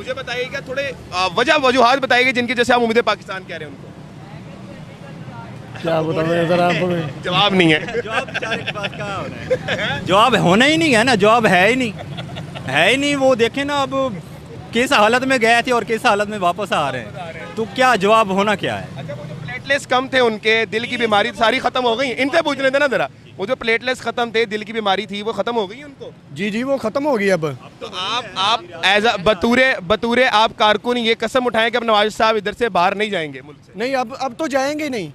मुझे बताइएगा थोड़े वजह वजूहात बताइएगा जिनकी जैसे आप उम्मीदें पाकिस्तान कह रहे हैं उनको। क्या बताऊँ इधर आप जवाब नहीं है। जवाब होना ही नहीं है ना, जवाब है ही नहीं, है ही नहीं। वो देखें ना अब किस हालत में गए थे और किस हालत में वापस आ रहे हैं, तो क्या जवाब होना क्या है। अच्छा वो जो प्लेटलेट्स कम थे उनके, दिल की बीमारी सारी खत्म हो गई, इनसे पूछ लेते ना जरा, वो जो प्लेटलेट्स खत्म थे, दिल की बीमारी थी, वो खत्म हो गई उनको। जी जी वो ख़त्म हो गई अब। तो आप एज बतूरे आप कारकुन ये कसम उठाएं कि अब नवाज साहब इधर से बाहर नहीं जाएंगे मुल्क से। नहीं अब तो जाएंगे नहीं।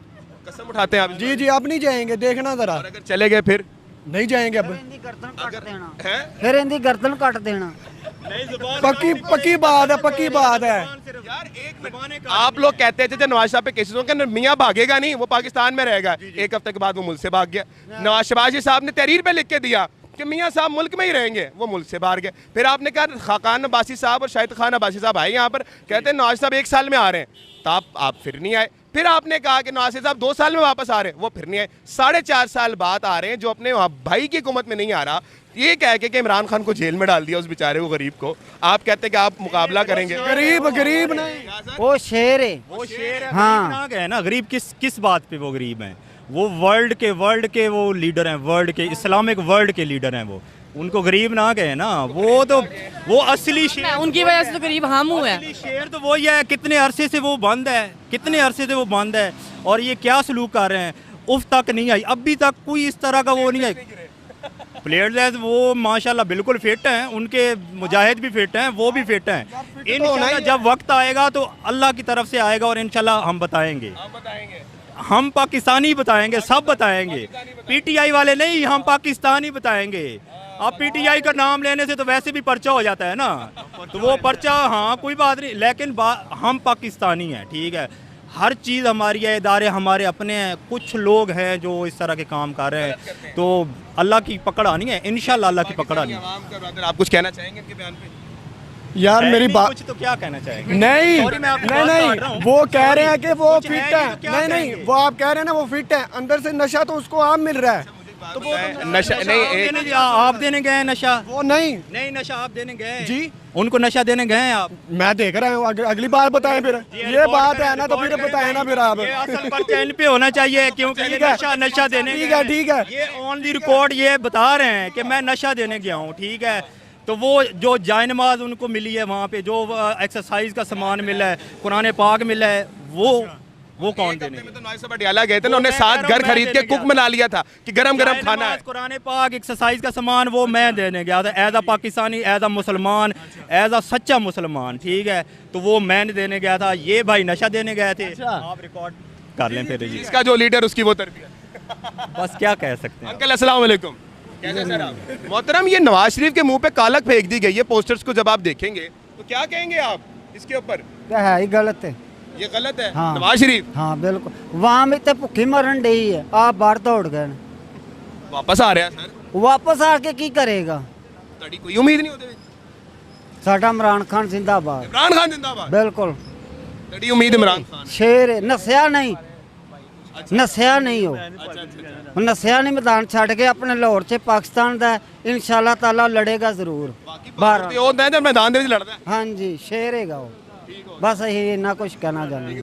कसम उठाते हैं आप। जी जी अब नहीं जाएंगे, देखना ज़रा। और अगर चले गए फिर नहीं जाएंगे अब। हैं? फिर इनकी गर्दन कट देना। पक्की बात है, पक्की बात है। यार एक मिनट, आप लोग कहते थे जब नवाज साहब पे केसेस होंगे मियाँ भागेगा नहीं, वो पाकिस्तान में रहेगा। एक हफ्ते के बाद वो मुल्क से भाग गया। नवाज शहबाज साहब ने तहरीर पे लिख के दिया कि मियाँ साहब मुल्क में ही रहेंगे, वो मुल्क से बाहर गए। फिर आपने कहा खाकान अब्बासी साहब और शाहिद खान अब्बासी साहब आए यहाँ पर, कहते हैं नवाज साहब 1 साल में आ रहे हैं, तो आप फिर नहीं आए। फिर आपने कहा कि नवाज साहब 2 साल में वापस आ रहे हैं, वो फिर नहीं आए। 4.5 साल बाद आ रहे हैं, जो अपने भाई की हुकूमत में नहीं आ रहा, ये कह के कि इमरान खान को जेल में डाल दिया उस बेचारे को, गरीब को। आप कहते हैं कि आप मुकाबला करेंगे। गरीब नहीं, वो शेर है। वो शेर है, हाँ। गरीब है ना। गरीब किस बात पे वो गरीब हैं? वो वर्ल्ड के वो लीडर हैं, वर्ल्ड के इस्लामिक वर्ल्ड के लीडर हैं। वो उनको गरीब ना कहे ना, वो असली शेर, उनकी वजह से तो गरीब हम हुए हैं। असली शेर तो वही है। कितने अरसे से वो बंद है, कितने अरसे से वो बंद है, और ये क्या सलूक कर रहे हैं। उफ तक नहीं आई, अभी तक कोई इस तरह का वो नहीं आई। प्लेयर्स वो माशाल्लाह बिल्कुल फिट हैं, उनके मुजाहिद भी फिट हैं, वो भी फिट हैं। इंशाल्लाह जब वक्त आएगा तो अल्लाह की तरफ से आएगा और इंशाल्लाह हम बताएंगे। हम पाकिस्तानी बताएंगे, सब बताएंगे, पीटीआई वाले नहीं, हम पाकिस्तानी बताएंगे। अब पीटीआई का नाम लेने से तो वैसे भी पर्चा हो जाता है ना, तो वो पर्चा, हाँ कोई बात नहीं, लेकिन हम पाकिस्तानी हैं, ठीक है। हर चीज़ हमारी है, इदारे हमारे अपने हैं। कुछ लोग हैं जो इस तरह के काम कर रहे हैं, तो अल्लाह की पकड़ आनी है, इंशाल्लाह अल्लाह की पकड़ आनी है। आप कुछ कहना चाहेंगे इनके बयान पे? यार मेरी बात कुछ तो क्या कहना चाहेंगे? नहीं Sorry, मैं आपकी बात काट रहा हूँ। वो कह रहे हैं कि वो कुछ फिट है है। नहीं तो क्या नहीं कहेंगे? वो आप कह रहे हैं ना वो फिट है, अंदर से नशा तो उसको आप मिल रहा है। तो नशा नहीं, आप देने गए हैं नशा? वो नहीं नशा आप देने गए हैं? जी उनको नशा देने गए हैं आप? मैं देख रहा हूँ, अगली बार बताएं फिर। ये बात है ना, तो फिर बताएं ना फिर आप। ये असल पर्चा इन पे होना चाहिए, क्योंकि ये ठीक है। नशा देने ठीक गए है, हैं। ठीक है। ये ऑन दी रिकॉर्ड ये बता रहे हैं कि मैं नशा देने गया हूँ, ठीक है। तो वो जो जायनमाज उनको मिली है वहाँ पे, जो एक्सरसाइज का सामान मिला है, कुरान पाक मिला है, वो कौन देने गए? तो नवाज साहब अडियाला गए थे ना, उन्होंने 7 घर खरीद के कुक बना लिया था कि गरम गरम खाना है। कुरान पाक, एक्सरसाइज का सामान वो मैं देने गया था, as a Pakistani, as a मुसलमान, एज अ सच्चा मुसलमान, ठीक है। तो वो मैंने देने गया था, ये भाई नशा देने गए थे। आप रिकॉर्ड कर लें फिर जी। इसका जो लीडर उसकी वो तरबियत। बस क्या कह सकते हैं। अंकल अस्सलाम वालेकुम, कैसे सर आप? मोहतरम, ये नवाज शरीफ के मुंह पे कालक फेंक दी गई है पोस्टर्स को, जब आप देखेंगे तो क्या कहेंगे आप इसके ऊपर? क्या है ये गलत है। ये गलत है। हाँ। नवाज शरीफ हाँ बिल्कुल, वहाँ में तो भुखी मरन डई है, आप बाहर दौड़ गए। वापस आ रहे हैं सर, वापस आके की करेगा? ਤੁਹਾਡੀ कोई उम्मीद नहीं होती? साडा इमरान खान जिंदाबाद। इमरान खान जिंदाबाद। बिल्कुल ਤੁਹਾਡੀ उम्मीद इमरान खान। शेर है, नस्या नहीं, नस्या नहीं हो, नस्या नहीं, मैदान छड़ के अपने लाहौर से पाकिस्तान का इंशाल्लाह ताला लड़ेगा जरूर बाहर। ਤੇ ਉਹ ਹੁੰਦਾ ਹੈ ਜਦ ਮੈਦਾਨ ਦੇ ਵਿੱਚ ਲੜਦਾ ਹੈ। हाँ जी शेर है वो, बस यही ना कुछ कहना चाहते।